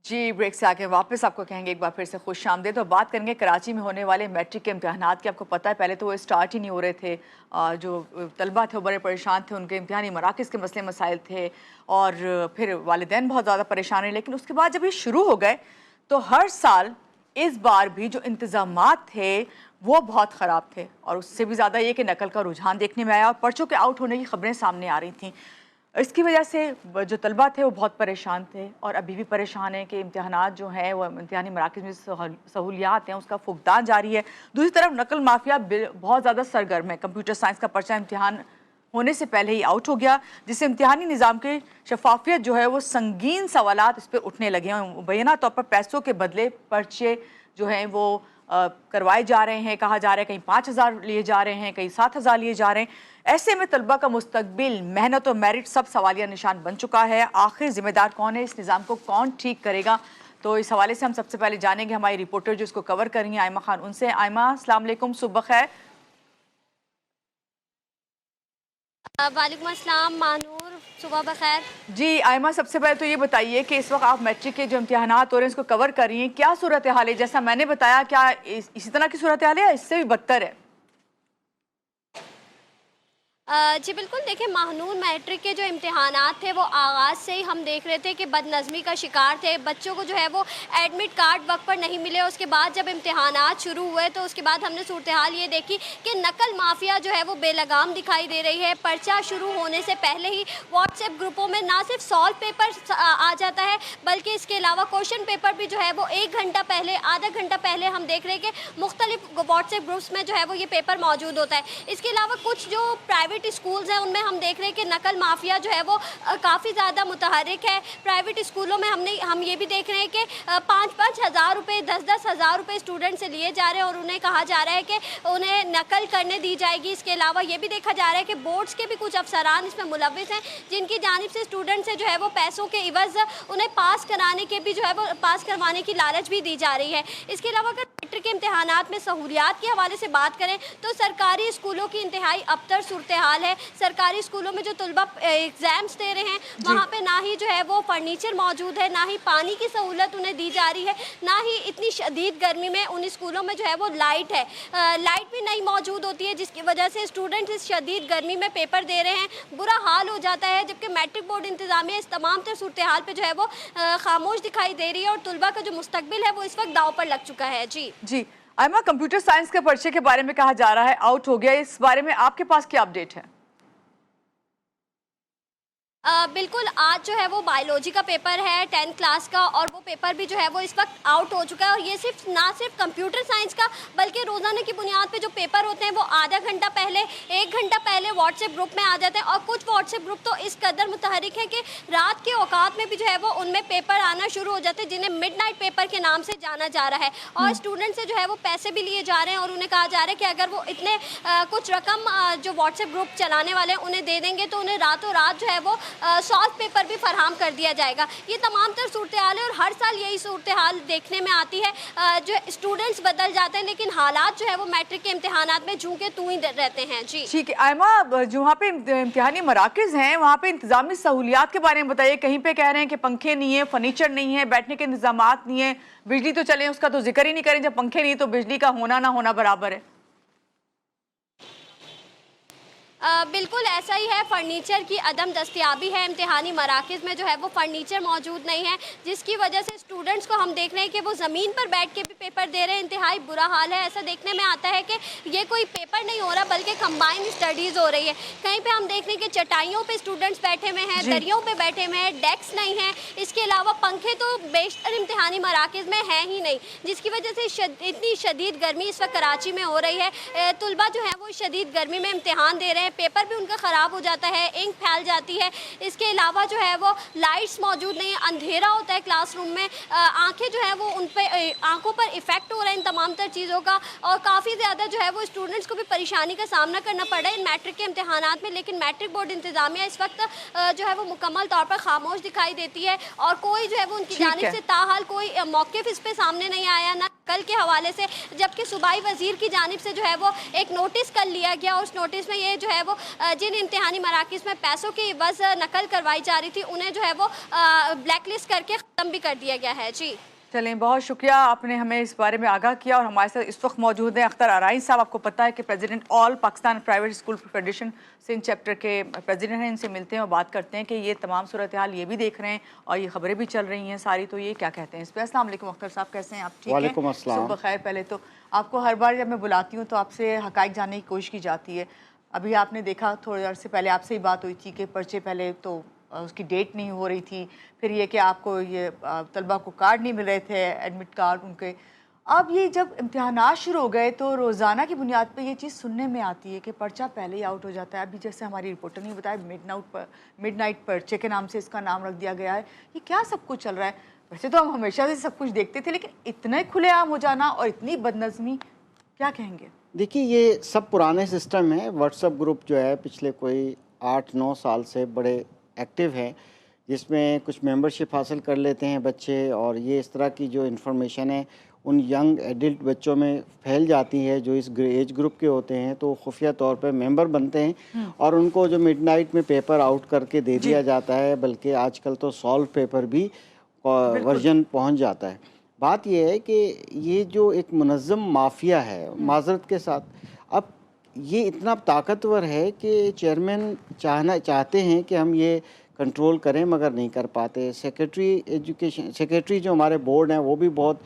जी, break से आके वापस आपको कहेंगे एक बार फिर से खुशामदीद। तो बात करेंगे कराची में होने वाले मैट्रिक के इम्तिहानात की। आपको पता है पहले तो वो स्टार्ट ही नहीं हो रहे थे। जो तलबा थे वो बड़े परेशान थे, उनके इम्तिहानी मराकज़ के मसले मसाइल थे और फिर वालिदैन बहुत ज़्यादा परेशान रहे। लेकिन उसके बाद जब ये शुरू हो गए तो हर साल इस बार भी जो इंतज़ामात थे वो बहुत ख़राब थे और उससे भी ज़्यादा ये कि नकल का रुझान देखने में आया और पर्चों के आउट होने की ख़बरें सामने आ रही थीं। इसकी वजह से जो तलबा थे वो बहुत परेशान थे और अभी भी परेशान हैं कि इम्तिहानात जो हैं वो इम्तिहानी मराकज़ में सहूलियात हैं उसका फुकदान जारी है। दूसरी तरफ नकल माफिया बहुत ज़्यादा सरगर्म है। कंप्यूटर साइंस का पर्चा इम्तिहान होने से पहले ही आउट हो गया, जिससे इम्तिहानी निज़ाम की शफाफियत जो है वो संगीन सवालात इस पर उठने लगे हैं। मुबैना तौर पर पैसों के बदले पर्चे जो हैं वो करवाए जा रहे हैं। कहा जा रहा है कहीं 5,000 लिए जा रहे हैं, कहीं 7,000 लिए जा रहे हैं। ऐसे में तलबा का मुस्तकबिल, मेहनत और मेरिट सब सवालिया निशान बन चुका है। आखिर जिम्मेदार कौन है, इस निज़ाम को कौन ठीक करेगा? तो इस हवाले से हम सबसे पहले जानेंगे हमारी रिपोर्टर जो इसको कवर कर रही हैं, आयमा खान, उनसे। आयमा, अस्सलाम वालेकुम, सुबह खैर। वालेकुम अस्सलाम मानूर, सुबह बखैर। जी आयमा, सबसे पहले तो ये बताइए कि इस वक्त आप मैट्रिक के जो इम्तिहानात हो रहे हैं इसको कवर कर रही हैं, क्या सूरत हाल है? जैसा मैंने बताया, क्या इसी तरह की सूरत हाल है या इससे भी बदतर है? जी बिल्कुल, देखिए महानूर मैट्रिक के जो इम्तिहानात थे वो आगाज़ से ही हम देख रहे थे कि बदनज़मी का शिकार थे। बच्चों को जो है वो एडमिट कार्ड वक्त पर नहीं मिले। उसके बाद जब इम्तिहानात शुरू हुए तो उसके बाद हमने सूरत हाल ये देखी कि नकल माफिया जो है वो बेलगाम दिखाई दे रही है। पर्चा शुरू होने से पहले ही व्हाट्सएप ग्रुपों में ना सिर्फ सॉल्व पेपर आ जाता है बल्कि इसके अलावा क्वेश्चन पेपर भी जो है वो 1 घंटा पहले, आधा घंटा पहले हम देख रहे हैं कि मुख्तलिफ व्हाट्सएप ग्रुप्स में जो है वो ये पेपर मौजूद होता है। इसके अलावा कुछ जो प्राइवेट स्कूल्स हैं उनमें हम देख रहे हैं कि नकल माफिया जो है वो काफ़ी ज़्यादा मुतहरिक है। प्राइवेट स्कूलों में हम ये भी देख रहे हैं कि 5-5 हज़ार रुपये, 10-10 हज़ार रुपये स्टूडेंट से लिए जा रहे हैं और उन्हें कहा जा रहा है कि उन्हें नकल करने दी जाएगी। इसके अलावा ये भी देखा जा रहा है कि बोर्ड्स के भी कुछ अफसरान इसमें मुलविस हैं, जिनकी जानिब से स्टूडेंट से जो है वो पैसों के इवज़ उन्हें पास कराने के भी जो है वो पास करवाने की लालच भी दी जा रही है। इसके अलावा अगर मैट्रिक के इम्तिहानात में सहूलियात के हवाले से बात करें तो सरकारी स्कूलों की इंतहाई अबतर सूरत हाल है। सरकारी स्कूलों में जो तलबा एग्जाम्स दे रहे हैं वहाँ पे ना ही जो है वो फर्नीचर मौजूद है, ना ही पानी की सहूलत उन्हें दी जा रही है, ना ही इतनी शदीद गर्मी में उन स्कूलों में जो है वो लाइट है, लाइट भी नहीं मौजूद होती है, जिसकी वजह से स्टूडेंट्स इस शदीद गर्मी में पेपर दे रहे हैं, बुरा हाल हो जाता है। जबकि मैट्रिक बोर्ड इंतजामिया इस तमाम तर सूरत हाल पर जो है वो खामोश दिखाई दे रही है और तलबा का जो मुस्तकबिल है वो इस वक्त दाव पर लग चुका है। जी आयमा, कंप्यूटर साइंस के पर्चे के बारे में कहा जा रहा है आउट हो गया, इस बारे में आपके पास क्या अपडेट है? बिल्कुल, आज जो है वो बायोलॉजी का पेपर है 10th क्लास का और वो पेपर भी जो है वो इस वक्त आउट हो चुका है। और ये ना सिर्फ कंप्यूटर साइंस का बल्कि रोज़ाना की बुनियाद पे जो पेपर होते हैं वो आधा घंटा पहले, 1 घंटा पहले व्हाट्सएप ग्रुप में आ जाते हैं। और कुछ व्हाट्सएप ग्रुप तो इस कदर मुतहरिक हैं कि रात के औकात में भी जो है वो उनमें पेपर आना शुरू हो जाते हैं, जिन्हें मिडनाइट पेपर के नाम से जाना जा रहा है। और स्टूडेंट से जो है वो पैसे भी लिए जा रहे हैं और उन्हें कहा जा रहा है कि अगर वो इतने कुछ रकम जो व्हाट्सएप ग्रुप चलाने वाले हैं उन्हें दे देंगे तो उन्हें रातों रात जो है वो सॉल्व पेपर भी फराहम कर दिया जाएगा। ये तमाम तर सूरत हाल है और हर साल यही सूरत हाल देखने में आती है। जो स्टूडेंट्स बदल जाते हैं लेकिन हालात जो है वो मैट्रिक के इम्तिहानात में झूम के तू ही रहते हैं। जी ठीक है आयमा, जो वहाँ पे इम्तिहानी मराकज़ हैं वहाँ पे इंतजामी सहूलियात के बारे में बताइए। कहीं पे कह रहे हैं कि पंखे नहीं है, फर्नीचर नहीं है, बैठने के इंतजामात नहीं है, बिजली तो चले उसका तो जिक्र ही नहीं करें, जब पंखे नहीं तो बिजली का होना ना होना बराबर है। बिल्कुल ऐसा ही है। फर्नीचर की अदम दस्तियाबी है, इम्तिहानी मराकज़ में जो है वो फर्नीचर मौजूद नहीं है, जिसकी वजह से स्टूडेंट्स को हम देख रहे हैं कि वो ज़मीन पर बैठ के भी पेपर दे रहे हैं। इंतहाई बुरा हाल है। ऐसा देखने में आता है कि ये कोई पेपर नहीं हो रहा बल्कि कंबाइंड स्टडीज़ हो रही है। कहीं पे हम देख रहे हैं कि चटाइयों पे स्टूडेंट्स बैठे हुए हैं, दरियों पे बैठे हुए हैं, डेस्क नहीं है। इसके अलावा पंखे तो बेशतर इम्तिहानी मराकज़ में है ही नहीं, जिसकी वजह से इतनी शदीद गर्मी इस वक्त कराची में हो रही है। तलबा जो है वो शदीद गर्मी में इम्तिहान दे रहे हैं, पेपर भी उनका ख़राब हो जाता है, इंक फैल जाती है। इसके अलावा जो है वो लाइट्स मौजूद नहीं है, अंधेरा होता है क्लासरूम में, आंखें जो है वो उन पे आंखों पर इफ़ेक्ट हो रहा है इन तमाम तर चीज़ों का और काफ़ी ज़्यादा जो है वो स्टूडेंट्स को भी परेशानी का सामना करना पड़ रहा है इन मैट्रिक के इम्तिहानात में। लेकिन मैट्रिक बोर्ड इंतजामिया इस वक्त जो है वो मुकम्मल तौर पर खामोश दिखाई देती है और कोई जो है वो उनकी जानिब से ताहाल कोई मौक़िफ़ इस पे सामने नहीं आया, ना نقل کے حوالے سے، جبکہ صوبائی وزیر کی جانب سے جو ہے وہ ایک نوٹس کر لیا گیا، اس نوٹس میں یہ جو ہے وہ جن امتحانی مراکز میں پیسوں کی عوض نقل کروائی جا رہی تھی انہیں جو ہے وہ بلیک لسٹ کر کے ختم بھی کر دیا گیا ہے. جی چلیں، بہت شکریہ، آپ نے ہمیں اس بارے میں آگاہ کیا. اور ہمارے ساتھ اس وقت موجود ہیں اختر ارائیں صاحب. آپ کو پتہ ہے کہ president all Pakistan private school federation Sindh chapter کے پریزیڈنٹ ہیں. ان سے ملتے ہیں اور بات کرتے ہیں کہ یہ تمام صورتحال یہ بھی دیکھ رہے ہیں اور یہ خبریں بھی چل رہی ہیں ساری، تو یہ کیا کہتے ہیں اس پہ. السلام علیکم اختر صاحب، کیسے ہیں آپ؟ ٹھیک ہیں؟ وعلیکم السلام. صبح بخیر. پہلے تو آپ کو ہر بار جب میں بلاتی ہوں تو آپ سے حقائق جاننے کی کوشش کی جاتی ہے. ابھی آپ نے دیکھا تھوڑے عرصے پہلے آپ سے ہی بات ہوئی تھی کہ پرچے پہلے تو اس کی ڈیٹ نہیں ہو رہی تھی، پھر یہ کہ آپ کو یہ طلبہ کو کارڈ نہیں مل رہے تھے، ایڈمٹ کارڈ ان کے. اب یہ جب امتحانات شروع ہو گئے تو روزانہ کی بنیاد پہ یہ چیز سننے میں آتی ہے کہ پرچہ پہلے ہی آؤٹ ہو جاتا ہے. ابھی جیسے ہماری رپورٹر نے بتایا مڈ نائٹ پرچے کے نام سے اس کا نام رکھ دیا گیا ہے. یہ کیا سب کچھ چل رہا ہے؟ ویسے تو ہم ہمیشہ سے سب کچھ دیکھتے تھے، لیکن اتنے کھلے عام ہو جانا اور اتنی بدنظمی، کیا کہیں گے؟ دیکھیے، یہ سب پرانے سسٹم ہیں. واٹس ایپ گروپ جو ہے پچھلے کوئی 8-9 سال سے بڑے ایکٹیو ہیں، جس میں کچھ ممبرشپ حاصل کر لیتے ہیں بچے، اور یہ اس طرح کی جو انفارمیشن ہے ان ینگ ایڈلٹ بچوں میں پھیل جاتی ہے جو اس ایج گروپ کے ہوتے ہیں، تو خفیہ طور پہ ممبر بنتے ہیں اور ان کو جو مڈ نائٹ میں پیپر آؤٹ کر کے دے دیا جاتا ہے. بلکہ آج کل تو سالو پیپر بھی ورژن پہنچ جاتا ہے. بات یہ ہے کہ یہ جو ایک منظم مافیا ہے، معذرت کے ساتھ، اب یہ اتنا طاقتور ہے کہ چیئرمین چاہتے ہیں کہ ہم یہ کنٹرول کریں مگر نہیں کر پاتے. سیکریٹری جو ہمارے بورڈ ہیں وہ بھی بہت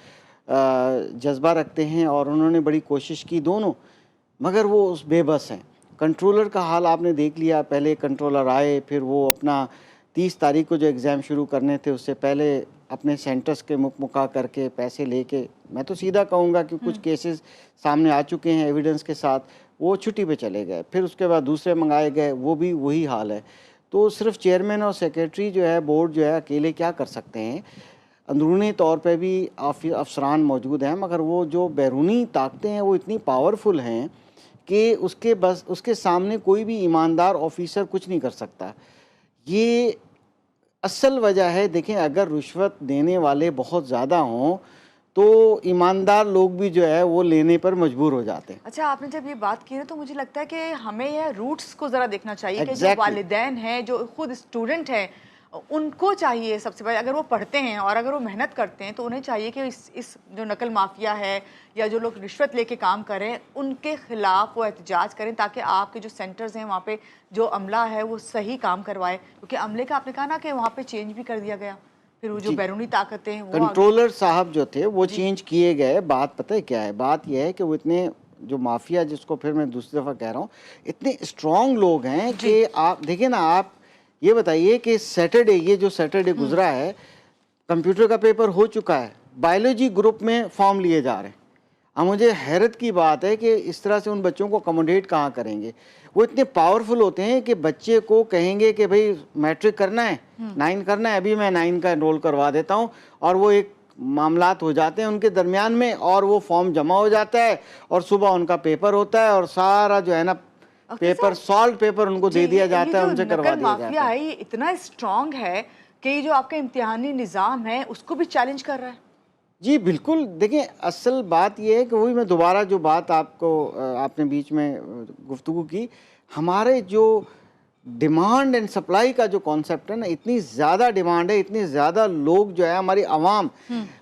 جذبہ رکھتے ہیں اور انہوں نے بڑی کوشش کی دونوں، مگر وہ اس بے بس ہیں. کنٹرولر کا حال آپ نے دیکھ لیا. پہلے کنٹرولر آئے، پھر وہ اپنا 30 تاریخ کو جو ایگزام شروع کرنے تھے اس سے پہلے اپنے سینٹرز کے مکا کر کے پیسے لے کے، میں تو سیدھا کہوں گا کہ کچھ کیسز سامنے آ چکے ہیں ایویڈنس کے ساتھ، وہ چھٹی پہ چلے گئے. پھر اس کے بعد دوسرے منگائے گئے، وہ بھی وہی حال ہے. تو صرف چیئرمین اور سیکریٹری جو ہے بورڈ جو ہے اکیلے کیا کر سکتے ہیں؟ اندرونی طور پہ بھی افسران موجود ہیں، مگر وہ جو بیرونی طاقتیں ہیں وہ اتنی پاورفل ہیں کہ اس کے سامنے کوئی بھی ایماندار آفیسر کچھ نہیں کر سکتا. یہ اصل وجہ ہے. دیکھیں، اگر رشوت دینے والے بہت زیادہ ہوں تو ایماندار لوگ بھی جو ہے وہ لینے پر مجبور ہو جاتے ہیں. اچھا، آپ نے جب یہ بات کی نا تو مجھے لگتا ہے کہ ہمیں یہ روٹس کو ذرا دیکھنا چاہیے کہ جو والدین ہیں، جو خود اسٹوڈنٹ ہیں، ان کو چاہیے سب سے پہلے، اگر وہ پڑھتے ہیں اور اگر وہ محنت کرتے ہیں تو انہیں چاہیے کہ اس جو نقل مافیا ہے یا جو لوگ رشوت لے کے کام کریں ان کے خلاف وہ احتجاج کریں، تاکہ آپ کے جو سینٹرز ہیں وہاں پہ جو عملہ ہے وہ صحیح کام کروائے. کیونکہ عملے کا آپ نے کہا نا کہ وہاں پہ چینج بھی کر دیا گیا، پھر وہ جو بیرونی طاقتیں ہیں کنٹرولر صاحب جو تھے وہ چینج کیے گئے. بات پتہ ہے کیا ہے؟ بات یہ ہے کہ وہ اتنے جو مافیا، جس کو پھر میں دوسری دفعہ کہہ رہا ہوں، اتنے اسٹرانگ لوگ ہیں کہ آپ دیکھیں نا، آپ یہ بتائیے کہ یہ جو سیٹرڈے گزرا ہے، کمپیوٹر کا پیپر ہو چکا ہے، بایولوجی گروپ میں فارم لیے جا رہے ہیں. اب مجھے حیرت کی بات ہے کہ اس طرح سے ان بچوں کو اکوموڈیٹ کہاں کریں گے؟ وہ اتنے پاورفل ہوتے ہیں کہ بچے کو کہیں گے کہ بھئی میٹرک کرنا ہے، 9 کرنا ہے، ابھی میں 9 کا انرول کروا دیتا ہوں، اور وہ ایک معاملات ہو جاتے ہیں ان کے درمیان میں، اور وہ فارم جمع ہو جاتا ہے اور صبح ان کا پیپر ہوتا ہے اور سارا جو ہے نا پیپر، سالٹ پیپر ان کو دے دیا جاتا ہے، ان سے کروا دیا جاتا ہے. یہ اتنا اسٹرانگ ہے کہ یہ جو آپ کا امتحانی نظام ہے اس کو بھی چیلنج کر رہا ہے. جی بالکل. دیکھیں، اصل بات یہ ہے کہ وہی میں دوبارہ جو بات آپ نے بیچ میں گفتگو کی، ہمارے جو ڈیمانڈ اینڈ سپلائی کا جو کانسیپٹ ہے نا، اتنی زیادہ ڈیمانڈ ہے، اتنے زیادہ لوگ جو ہے ہماری عوام،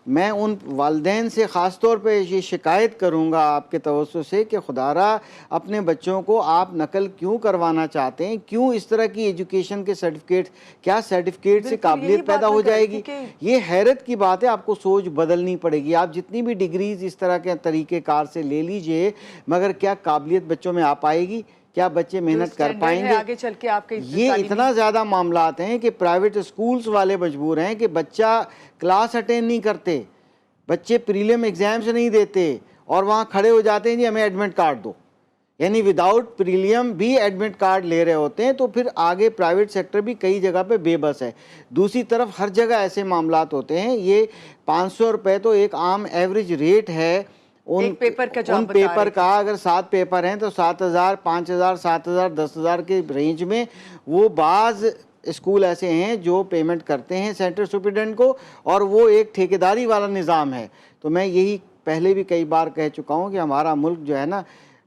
میں ان والدین سے خاص طور پہ یہ شکایت کروں گا آپ کے توسط سے کہ خدا را اپنے بچوں کو آپ نقل کیوں کروانا چاہتے ہیں؟ کیوں اس طرح کی ایجوکیشن کے سرٹیفکیٹ؟ کیا سرٹیفکیٹ سے قابلیت پیدا ہو جائے گی؟ یہ حیرت کی بات ہے. آپ کو سوچ بدلنی پڑے گی. آپ جتنی بھی ڈگریز اس طرح کے طریقہ کار سے لے لیجئے، مگر کیا قابلیت بچوں میں آ پائے گی؟ کیا بچے محنت کر پائیں گے؟ آگے چل کے آپ کے یہ اتنا زیادہ معاملات ہیں کہ پرائیویٹ اسکولز والے مجبور ہیں کہ بچہ کلاس اٹینڈ نہیں کرتے، بچے پریلم ایگزامز نہیں دیتے، اور وہاں کھڑے ہو جاتے ہیں جی ہمیں ایڈمٹ کارڈ دو، یعنی وداؤٹ پریلیم بھی ایڈمٹ کارڈ لے رہے ہوتے ہیں. تو پھر آگے پرائیویٹ سیکٹر بھی کئی جگہ پہ بے بس ہے. دوسری طرف ہر جگہ ایسے معاملات ہوتے ہیں. یہ 500 روپے تو ایک عام ایوریج ریٹ ہے ان پیپر کا. اگر 7 پیپر ہیں تو 7,000 5,000 7,000 10,000 کے رینج میں. وہ بعض اسکول ایسے ہیں جو پیمنٹ کرتے ہیں سینٹر سپرنٹینڈنٹ کو، اور وہ ایک ٹھیکیداری والا نظام ہے. تو میں یہی पहले भी कई बार कह चुका हूँ कि हमारा मुल्क जो है ना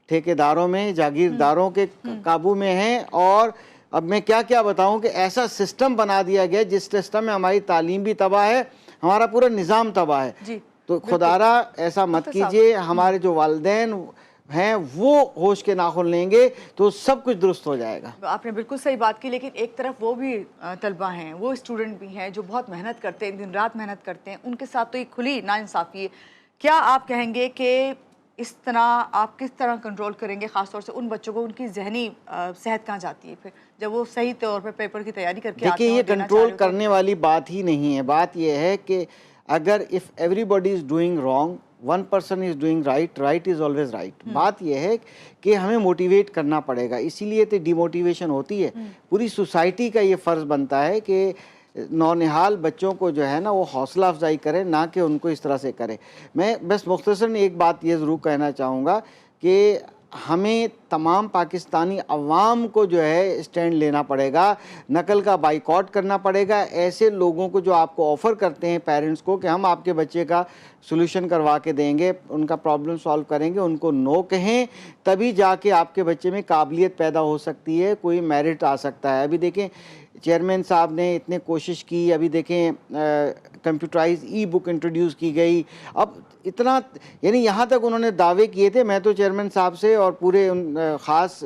ठेकेदारों में, जागीरदारों के काबू में है। और अब मैं क्या क्या बताऊं कि ऐसा सिस्टम बना दिया गया जिस सिस्टम में हमारी तालीम भी तबाह है, हमारा पूरा निज़ाम तबाह है। जी, तो खुदारा ऐसा मत कीजिए, हमारे जो वालिदैन हैं वो होश के नाखुन लेंगे तो सब कुछ दुरुस्त हो जाएगा। आपने बिल्कुल सही बात की, लेकिन एक तरफ वो भी तलबा हैं, वो स्टूडेंट भी हैं जो बहुत मेहनत करते हैं, दिन रात मेहनत करते हैं, उनके साथ तो ये खुली नाइंसाफ़ी है। क्या आप कहेंगे कि इस तरह आप किस तरह कंट्रोल करेंगे, ख़ास तौर से उन बच्चों को, उनकी जहनी सेहत कहाँ जाती है फिर जब वो सही तौर पे पेपर की तैयारी करके आते देखिए, हैं ये और देना चाह कंट्रोल रहे हो तो? करने वाली बात ही नहीं है। बात ये है कि अगर if everybody is doing wrong, one person is doing right, right is always right. बात यह है कि हमें मोटिवेट करना पड़ेगा, इसीलिए तो डिमोटिवेशन होती है। पूरी सोसाइटी का ये फ़र्ज़ बनता है कि नौनिहाल बच्चों को जो है ना वो हौसला अफजाई करें, ना कि उनको इस तरह से करें। मैं बस मुख्तसरन एक बात ये ज़रूर कहना चाहूँगा कि हमें तमाम पाकिस्तानी अवाम को जो है स्टैंड लेना पड़ेगा, नकल का बाइकआउट करना पड़ेगा। ऐसे लोगों को जो आपको ऑफ़र करते हैं पेरेंट्स को कि हम आपके बच्चे का सॉल्यूशन करवा के देंगे, उनका प्रॉब्लम सॉल्व करेंगे, उनको नो कहें, तभी जाके आपके बच्चे में काबिलियत पैदा हो सकती है, कोई मेरिट आ सकता है। अभी देखें चेयरमैन साहब ने इतने कोशिश की, अभी देखें कंप्यूटराइज ई बुक इंट्रोड्यूस की गई। अब इतना यानी यहाँ तक उन्होंने दावे किए थे। मैं तो चेयरमैन साहब से और पूरे ख़ास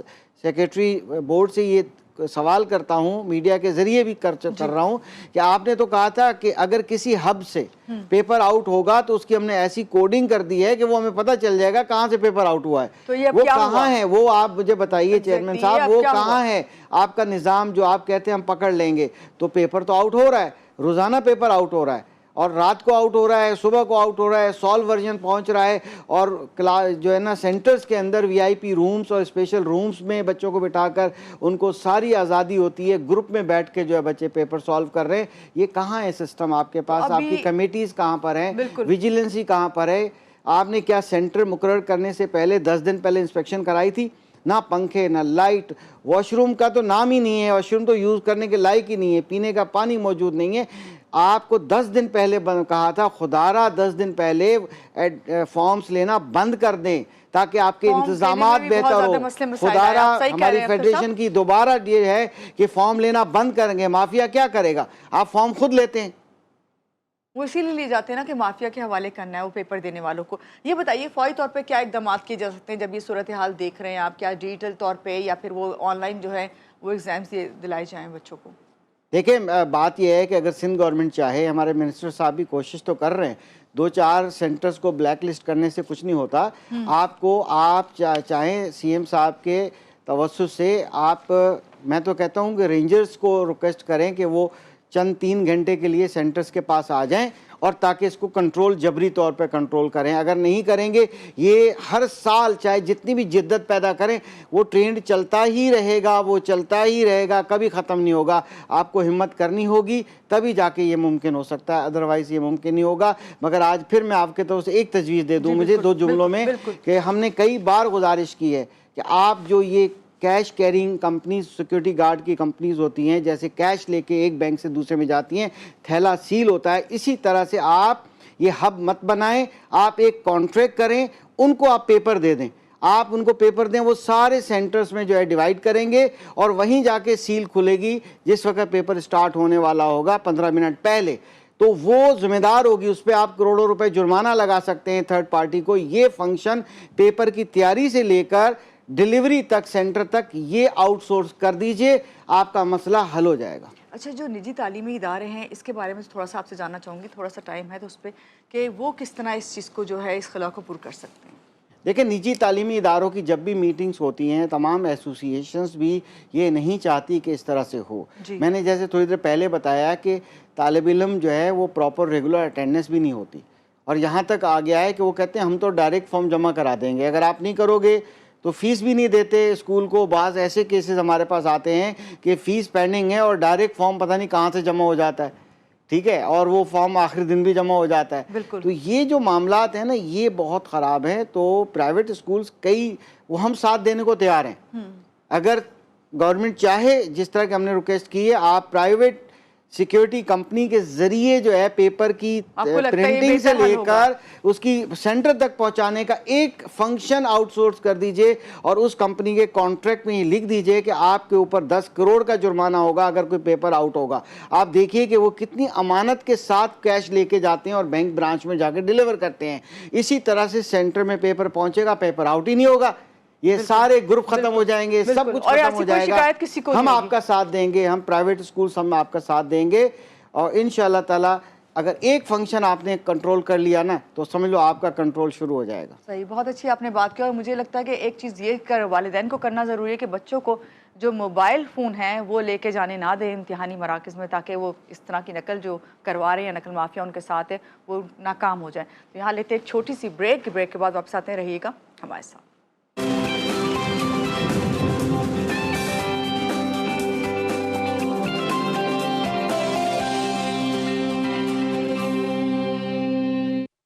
सेक्रेटरी बोर्ड से ये सवाल करता हूँ, मीडिया के ज़रिए भी कर रहा हूँ कि आपने तो कहा था कि अगर किसी हब से पेपर आउट होगा तो उसकी हमने ऐसी कोडिंग कर दी है कि वो हमें पता चल जाएगा कहाँ से पेपर आउट हुआ है। तो ये वो क्या हुआ? कहाँ है वो आप मुझे बताइए चेयरमैन साहब, वो कहाँ है आपका निज़ाम जो आप कहते हैं हम पकड़ लेंगे? तो पेपर तो आउट हो रहा है, रोज़ाना पेपर आउट हो रहा है, और रात को आउट हो रहा है, सुबह को आउट हो रहा है, सॉल्व वर्जन पहुंच रहा है। और क्लास जो है ना सेंटर्स के अंदर वीआईपी रूम्स और स्पेशल रूम्स में बच्चों को बिठाकर उनको सारी आज़ादी होती है, ग्रुप में बैठ के जो है बच्चे पेपर सॉल्व कर रहे हैं। ये कहाँ है सिस्टम आपके पास? आपकी कमेटीज़ कहाँ पर हैं? विजिलेंसी कहाँ पर है? आपने क्या सेंटर मुकर्रर करने से पहले 10 दिन पहले इंस्पेक्शन कराई थी? ना पंखे, ना लाइट, वॉशरूम का तो नाम ही नहीं है, वॉशरूम तो यूज़ करने के लायक ही नहीं है, पीने का पानी मौजूद नहीं है। आपको 10 दिन पहले कहा था, खुदारा 10 दिन पहले फॉर्म्स लेना बंद कर दें ताकि आपके इंतजामात बेहतर हो। खुदारा हमारी फेडरेशन की दोबारा ये है कि फॉर्म लेना बंद करेंगे। माफिया क्या करेगा? आप फॉर्म खुद लेते हैं, वो इसीलिए ले जाते हैं ना कि माफिया के हवाले करना है वो पेपर देने वालों को। ये बताइए फौरी तौर पे क्या इकदाम किए जा सकते हैं जब ये सूरत हाल देख रहे हैं आप? क्या डिजिटल तौर पे या फिर वो ऑनलाइन जो है वो एग्ज़ाम्स दिलाए जाएँ बच्चों को? देखिए, बात यह है कि अगर सिंध गवर्नमेंट चाहे, हमारे मिनिस्टर साहब भी कोशिश तो कर रहे हैं, 2-4 सेंटर्स को ब्लैक लिस्ट करने से कुछ नहीं होता। आपको आप चाहें सीएम साहब के तवस्सुस से आप, मैं तो कहता हूं कि रेंजर्स को रिक्वेस्ट करें कि वो चंद 3 घंटे के लिए सेंटर्स के पास आ जाएं और ताकि इसको कंट्रोल जबरी तौर पे कंट्रोल करें। अगर नहीं करेंगे, ये हर साल चाहे जितनी भी जिद्दत पैदा करें, वो ट्रेंड चलता ही रहेगा, वो चलता ही रहेगा, कभी ख़त्म नहीं होगा। आपको हिम्मत करनी होगी तभी जाके ये मुमकिन हो सकता है, अदरवाइज़ ये मुमकिन नहीं होगा। मगर आज फिर मैं आपके तरफ से एक तजवीज़ दे दूँ मुझे 2 जुमलों में कि हमने कई बार गुजारिश की है कि आप जो ये cash carrying companies, security guard की कंपनीज होती हैं, जैसे कैश लेके एक बैंक से दूसरे में जाती हैं, थैला सील होता है, इसी तरह से आप ये हब मत बनाएं। आप एक कॉन्ट्रैक्ट करें, उनको आप पेपर दे दें, आप उनको पेपर दें, वो सारे सेंटर्स में जो है डिवाइड करेंगे और वहीं जाके सील खुलेगी जिस वक्त पेपर स्टार्ट होने वाला होगा 15 मिनट पहले, तो वो जिम्मेदार होगी। उस पर आप करोड़ों रुपए जुर्माना लगा सकते हैं थर्ड पार्टी को। ये फंक्शन पेपर की तैयारी से लेकर डिलीवरी तक, सेंटर तक, ये आउटसोर्स कर दीजिए, आपका मसला हल हो जाएगा। अच्छा, जो निजी तालीमी इदारे हैं इसके बारे में थोड़ा सा आपसे जानना चाहूँगी, थोड़ा सा टाइम है तो उस पर, कि वो किस तरह इस चीज़ को जो है इस खला को पूरा कर सकते हैं? देखिए, निजी तालीमी इदारों की जब भी मीटिंग्स होती हैं, तमाम एसोसिएशंस भी ये नहीं चाहती कि इस तरह से हो। मैंने जैसे थोड़ी देर पहले बताया कि तालिब इल्म जो है वो प्रॉपर रेगुलर अटेंडेंस भी नहीं होती, और यहाँ तक आ गया है कि वो कहते हैं हम तो डायरेक्ट फॉर्म जमा करा देंगे, अगर आप नहीं करोगे तो फीस भी नहीं देते स्कूल को। बाज़ ऐसे केसेस हमारे पास आते हैं कि फ़ीस पेंडिंग है और डायरेक्ट फॉर्म पता नहीं कहाँ से जमा हो जाता है, ठीक है, और वो फॉर्म आखिरी दिन भी जमा हो जाता है। तो ये जो मामलात हैं ना, ये बहुत ख़राब हैं। तो प्राइवेट स्कूल्स कई, वो हम साथ देने को तैयार हैं। अगर गवर्नमेंट चाहे, जिस तरह की हमने रिक्वेस्ट की है, आप प्राइवेट सिक्योरिटी कंपनी के जरिए जो है पेपर की आपको लगता है ये प्रिंटिंग से बेहतर हल होगा? लेकर उसकी सेंटर तक पहुंचाने का एक फंक्शन आउटसोर्स कर दीजिए और उस कंपनी के कॉन्ट्रैक्ट में ही लिख दीजिए कि आपके ऊपर 10 करोड़ का जुर्माना होगा अगर कोई पेपर आउट होगा। आप देखिए कि वो कितनी अमानत के साथ कैश लेके जाते हैं और बैंक ब्रांच में जाकर डिलीवर करते हैं। इसी तरह से सेंटर में पेपर पहुंचेगा, पेपर आउट ही नहीं होगा, ये सारे ग्रुप खत्म हो जाएंगे, सब बिल्कुल। कुछ और खत्म ऐसी हो कोई जाएगा। शिकायत किसी को हम नहीं होगी। आपका साथ देंगे, हम प्राइवेट स्कूल हम आपका साथ देंगे और इंशाल्लाह ताला अगर एक फंक्शन आपने कंट्रोल कर लिया ना तो समझ लो आपका कंट्रोल शुरू हो जाएगा। सही, बहुत अच्छी आपने बात की। और मुझे लगता है कि एक चीज़ ये कर वालिदैन को करना ज़रूरी है कि बच्चों को जो मोबाइल फ़ोन हैं वो लेके जाने ना दें इम्तिहानी मराकज़ में, ताकि वो इस तरह की नकल जो करवा रहे हैं, नकल माफिया उनके साथ है, वो नाकाम हो जाए। तो यहाँ लेते एक छोटी सी ब्रेक के बाद वापस आते हैं, रहिएगा हमारे साथ।